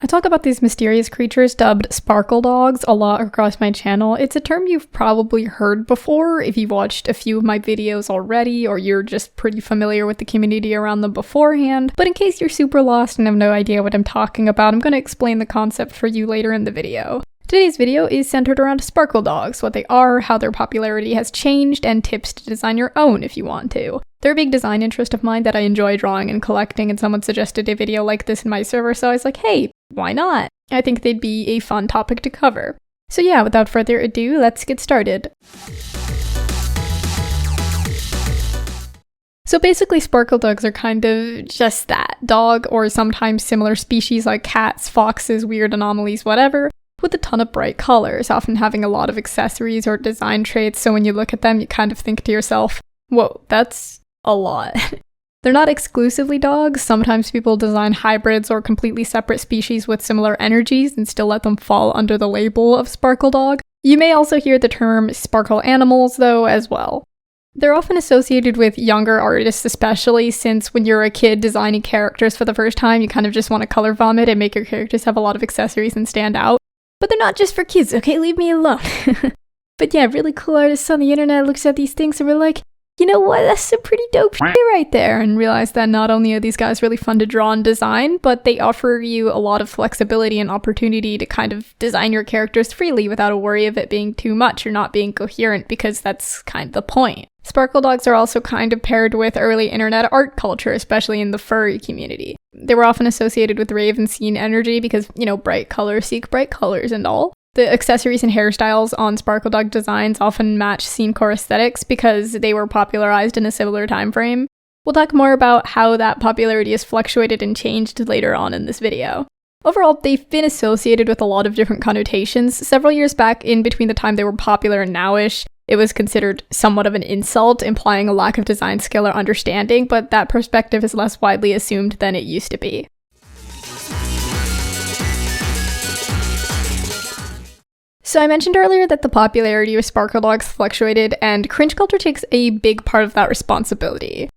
I talk about these mysterious creatures dubbed Sparkledogs a lot across my channel. It's a term you've probably heard before if you've watched a few of my videos already, or you're just pretty familiar with the community around them beforehand. But in case you're super lost and have no idea what I'm talking about, I'm going to explain the concept for you later in the video. Today's video is centered around Sparkledogs, what they are, how their popularity has changed, and tips to design your own if you want to. They're a big design interest of mine that I enjoy drawing and collecting, and someone suggested a video like this in my server, so I was like, hey, why not? I think they'd be a fun topic to cover. So yeah, without further ado, let's get started. So basically, Sparkledogs are kind of just that. Dog, or sometimes similar species like cats, foxes, weird anomalies, whatever, with a ton of bright colors, often having a lot of accessories or design traits, so when you look at them, you kind of think to yourself, whoa, that's a lot. They're not exclusively dogs. Sometimes people design hybrids or completely separate species with similar energies and still let them fall under the label of Sparkledog. You may also hear the term sparkle animals, though, as well. They're often associated with younger artists, especially since when you're a kid designing characters for the first time, you kind of just want to color vomit and make your characters have a lot of accessories and stand out. But they're not just for kids, okay? Leave me alone. But yeah, really cool artists on the internet looks at these things and we're like, you know what, that's some pretty dope shit right there, and realize that not only are these guys really fun to draw and design, but they offer you a lot of flexibility and opportunity to kind of design your characters freely without a worry of it being too much or not being coherent, because that's kind of the point. Sparkledogs are also kind of paired with early internet art culture, especially in the furry community. They were often associated with rave and scene energy because, you know, bright colors seek bright colors and all. The accessories and hairstyles on Sparkledog designs often match scenecore aesthetics because they were popularized in a similar time frame. We'll talk more about how that popularity has fluctuated and changed later on in this video. Overall, they've been associated with a lot of different connotations. Several years back, in between the time they were popular and nowish, it was considered somewhat of an insult, implying a lack of design skill or understanding, but that perspective is less widely assumed than it used to be. So I mentioned earlier that the popularity of Sparkledogs fluctuated, and cringe culture takes a big part of that responsibility.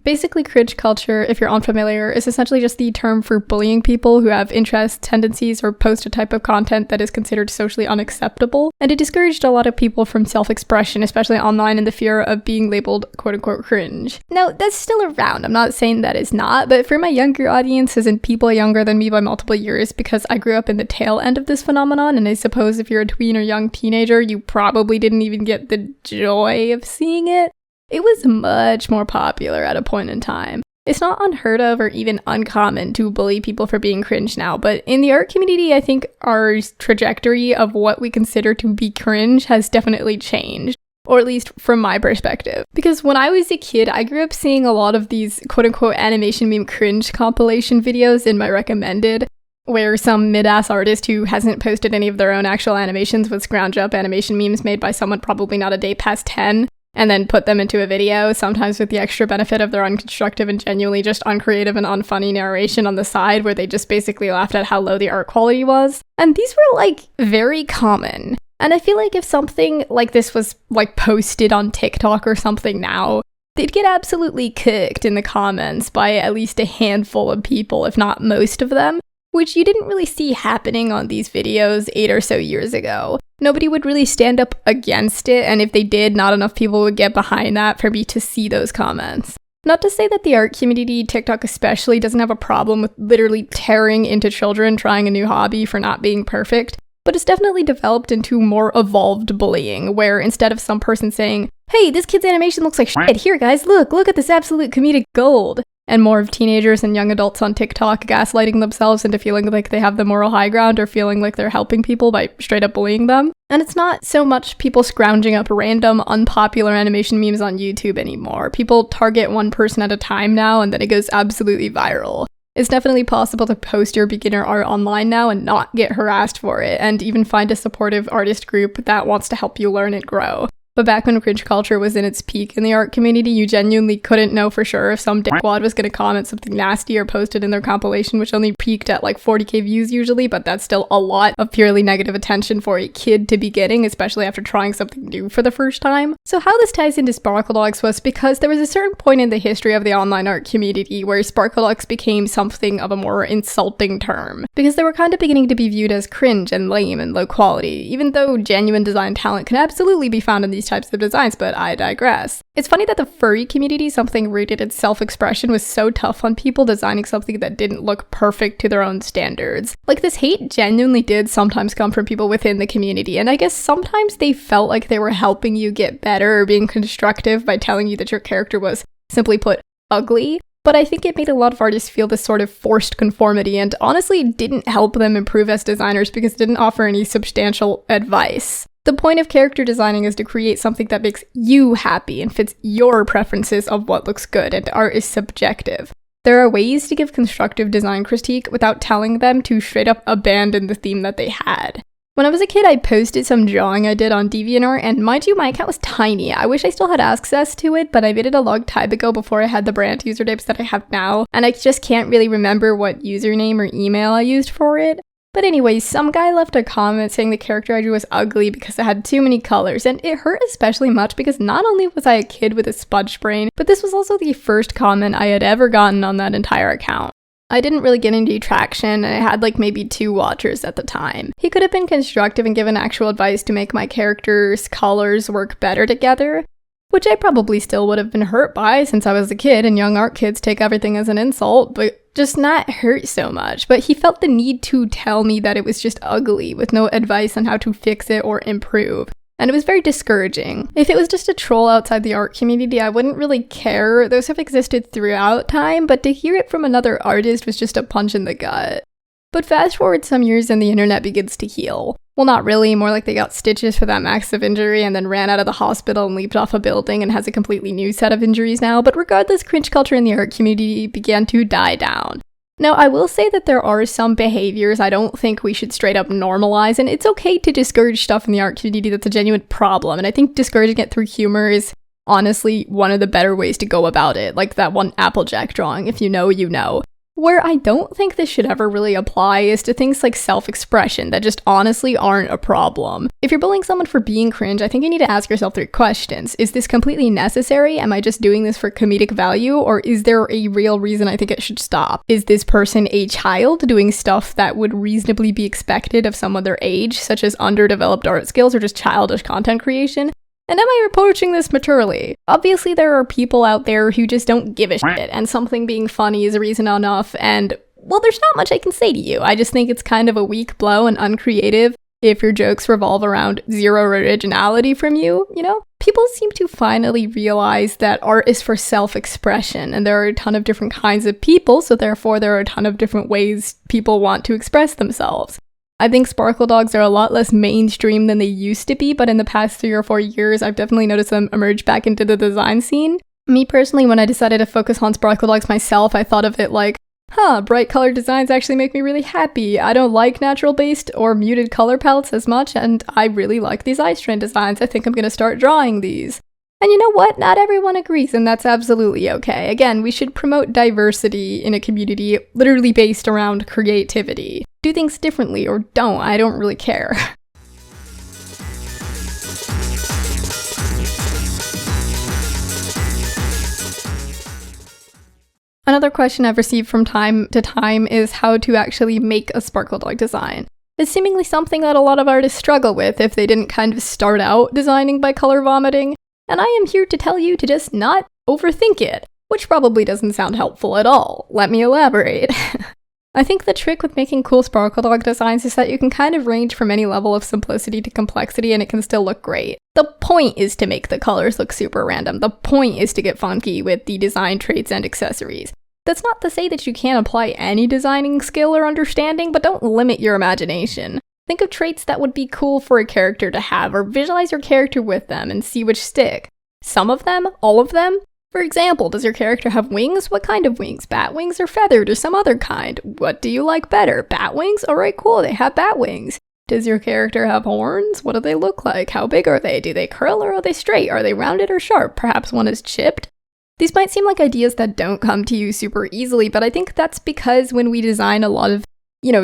Basically, cringe culture, if you're unfamiliar, is essentially just the term for bullying people who have interests, tendencies, or post a type of content that is considered socially unacceptable, and it discouraged a lot of people from self-expression, especially online, in the fear of being labeled quote-unquote cringe. Now, that's still around, I'm not saying that is not, but for my younger audiences and people younger than me by multiple years, because I grew up in the tail end of this phenomenon, and I suppose if you're a tween or young teenager, you probably didn't even get the joy of seeing it. It was much more popular at a point in time. It's not unheard of or even uncommon to bully people for being cringe now, but in the art community, I think our trajectory of what we consider to be cringe has definitely changed, or at least from my perspective. Because when I was a kid, I grew up seeing a lot of these quote-unquote animation meme cringe compilation videos in my recommended, where some mid-ass artist who hasn't posted any of their own actual animations would scrounge up animation memes made by someone probably not a day past 10, and then put them into a video, sometimes with the extra benefit of their unconstructive and genuinely just uncreative and unfunny narration on the side, where they just basically laughed at how low the art quality was. And these were, like, very common. And I feel like if something like this was, like, posted on TikTok or something now, they'd get absolutely cooked in the comments by at least a handful of people, if not most of them, which you didn't really see happening on these videos 8 or so years ago. Nobody would really stand up against it, and if they did, not enough people would get behind that for me to see those comments. Not to say that the art community, TikTok especially, doesn't have a problem with literally tearing into children trying a new hobby for not being perfect, but it's definitely developed into more evolved bullying, where instead of some person saying, hey, this kid's animation looks like shit, here guys, look at this absolute comedic gold, and more of teenagers and young adults on TikTok gaslighting themselves into feeling like they have the moral high ground or feeling like they're helping people by straight up bullying them. And it's not so much people scrounging up random unpopular animation memes on YouTube anymore. People target one person at a time now, and then it goes absolutely viral. It's definitely possible to post your beginner art online now and not get harassed for it, and even find a supportive artist group that wants to help you learn and grow. But back when cringe culture was in its peak in the art community, you genuinely couldn't know for sure if some dickwad was going to comment something nasty or post it in their compilation, which only peaked at like 40k views usually, but that's still a lot of purely negative attention for a kid to be getting, especially after trying something new for the first time. So how this ties into Sparkledogs was because there was a certain point in the history of the online art community where Sparkledogs became something of a more insulting term, because they were kind of beginning to be viewed as cringe and lame and low quality, even though genuine design talent can absolutely be found in these types of designs, but I digress. It's funny that the furry community, something rooted in self-expression, was so tough on people designing something that didn't look perfect to their own standards. Like, this hate genuinely did sometimes come from people within the community, and I guess sometimes they felt like they were helping you get better or being constructive by telling you that your character was, simply put, ugly. But I think it made a lot of artists feel this sort of forced conformity, and honestly didn't help them improve as designers because it didn't offer any substantial advice. The point of character designing is to create something that makes you happy and fits your preferences of what looks good, and art is subjective. There are ways to give constructive design critique without telling them to straight up abandon the theme that they had. When I was a kid, I posted some drawing I did on DeviantArt, and mind you, my account was tiny. I wish I still had access to it, but I made it a long time ago before I had the brand usernames that I have now, and I just can't really remember what username or email I used for it. But anyways, some guy left a comment saying the character I drew was ugly because it had too many colors, and it hurt especially much because not only was I a kid with a sponge brain, but this was also the first comment I had ever gotten on that entire account. I didn't really get any traction, and I had like maybe 2 watchers at the time. He could have been constructive and given actual advice to make my character's colors work better together, which I probably still would have been hurt by since I was a kid and young art kids take everything as an insult, but just not hurt so much. But he felt the need to tell me that it was just ugly with no advice on how to fix it or improve. And it was very discouraging. If it was just a troll outside the art community, I wouldn't really care. Those have existed throughout time, but to hear it from another artist was just a punch in the gut. But fast forward some years and the internet begins to heal. Well, not really, more like they got stitches for that massive injury and then ran out of the hospital and leaped off a building and has a completely new set of injuries now, but regardless, cringe culture in the art community began to die down. Now, I will say that there are some behaviors I don't think we should straight up normalize, and it's okay to discourage stuff in the art community that's a genuine problem, and I think discouraging it through humor is honestly one of the better ways to go about it, like that one Applejack drawing, if you know, you know. Where I don't think this should ever really apply is to things like self-expression that just honestly aren't a problem. If you're bullying someone for being cringe, I think you need to ask yourself 3 questions. Is this completely necessary? Am I just doing this for comedic value? Or is there a real reason I think it should stop? Is this person a child doing stuff that would reasonably be expected of someone their age, such as underdeveloped art skills or just childish content creation? And am I approaching this maturely? Obviously, there are people out there who just don't give a shit, and something being funny is a reason enough, and, well, there's not much I can say to you. I just think it's kind of a weak blow and uncreative if your jokes revolve around zero originality from you, you know? People seem to finally realize that art is for self-expression, and there are a ton of different kinds of people, so therefore there are a ton of different ways people want to express themselves. I think Sparkledogs are a lot less mainstream than they used to be, but in the past 3 or 4 years, I've definitely noticed them emerge back into the design scene. Me personally, when I decided to focus on Sparkledogs myself, I thought of it like, bright colored designs actually make me really happy. I don't like natural-based or muted color palettes as much, and I really like these eye strand designs. I think I'm gonna start drawing these. And you know what? Not everyone agrees, and that's absolutely okay. Again, we should promote diversity in a community literally based around creativity. Do things differently or don't, I don't really care. Another question I've received from time to time is how to actually make a Sparkledog design. It's seemingly something that a lot of artists struggle with if they didn't kind of start out designing by color vomiting, and I am here to tell you to just not overthink it, which probably doesn't sound helpful at all. Let me elaborate. I think the trick with making cool Sparkledog designs is that you can kind of range from any level of simplicity to complexity and it can still look great. The point is to make the colors look super random. The point is to get funky with the design traits and accessories. That's not to say that you can't apply any designing skill or understanding, but don't limit your imagination. Think of traits that would be cool for a character to have, or visualize your character with them and see which stick. Some of them? All of them? For example, does your character have wings? What kind of wings? Bat wings or feathered or some other kind? What do you like better? Bat wings? Alright, cool, they have bat wings. Does your character have horns? What do they look like? How big are they? Do they curl or are they straight? Are they rounded or sharp? Perhaps one is chipped? These might seem like ideas that don't come to you super easily, but I think that's because when we design a lot of,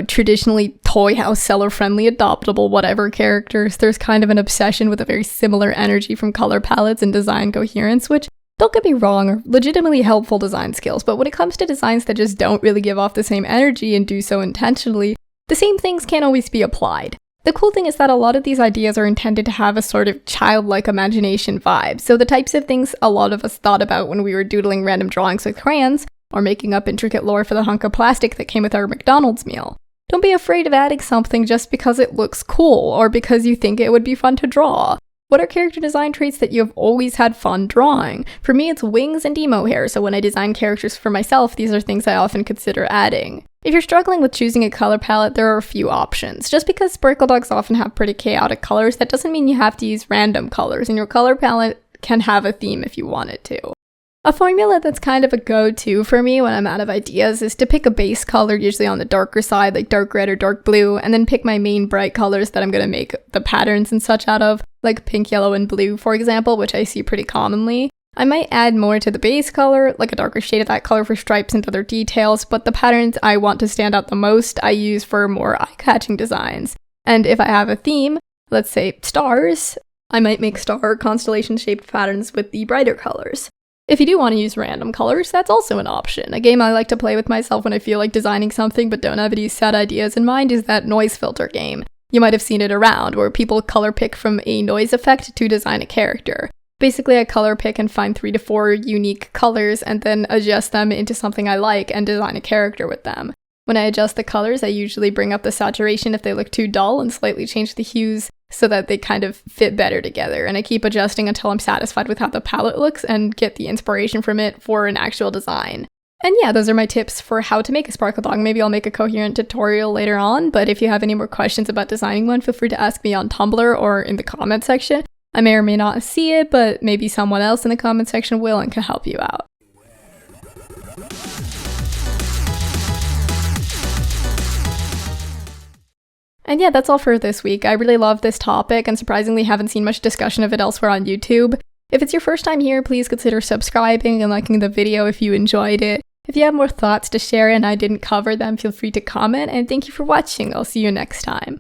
traditionally toy house seller-friendly, adoptable, whatever characters, there's kind of an obsession with a very similar energy from color palettes and design coherence, which, don't get me wrong, are legitimately helpful design skills, but when it comes to designs that just don't really give off the same energy and do so intentionally, the same things can't always be applied. The cool thing is that a lot of these ideas are intended to have a sort of childlike imagination vibe, so the types of things a lot of us thought about when we were doodling random drawings with crayons, or making up intricate lore for the hunk of plastic that came with our McDonald's meal. Don't be afraid of adding something just because it looks cool, or because you think it would be fun to draw. What are character design traits that you have always had fun drawing? For me, it's wings and emo hair, so when I design characters for myself, these are things I often consider adding. If you're struggling with choosing a color palette, there are a few options. Just because Sparkledogs often have pretty chaotic colors, that doesn't mean you have to use random colors, and your color palette can have a theme if you want it to. A formula that's kind of a go-to for me when I'm out of ideas is to pick a base color, usually on the darker side, like dark red or dark blue, and then pick my main bright colors that I'm going to make the patterns and such out of, like pink, yellow, and blue, for example, which I see pretty commonly. I might add more to the base color, like a darker shade of that color for stripes and other details, but the patterns I want to stand out the most I use for more eye-catching designs. And if I have a theme, let's say stars, I might make star constellation-shaped patterns with the brighter colors. If you do want to use random colors, that's also an option. A game I like to play with myself when I feel like designing something but don't have any set ideas in mind is that noise filter game. You might have seen it around, where people color pick from a noise effect to design a character. Basically, I color pick and find 3 to 4 unique colors and then adjust them into something I like and design a character with them. When I adjust the colors, I usually bring up the saturation if they look too dull and slightly change the hues so that they kind of fit better together. And I keep adjusting until I'm satisfied with how the palette looks and get the inspiration from it for an actual design. And yeah, those are my tips for how to make a Sparkledog. Maybe I'll make a coherent tutorial later on, but if you have any more questions about designing one, feel free to ask me on Tumblr or in the comment section. I may or may not see it, but maybe someone else in the comment section will and can help you out. And yeah, that's all for this week. I really love this topic and surprisingly haven't seen much discussion of it elsewhere on YouTube. If it's your first time here, please consider subscribing and liking the video if you enjoyed it. If you have more thoughts to share and I didn't cover them, feel free to comment, and thank you for watching. I'll see you next time.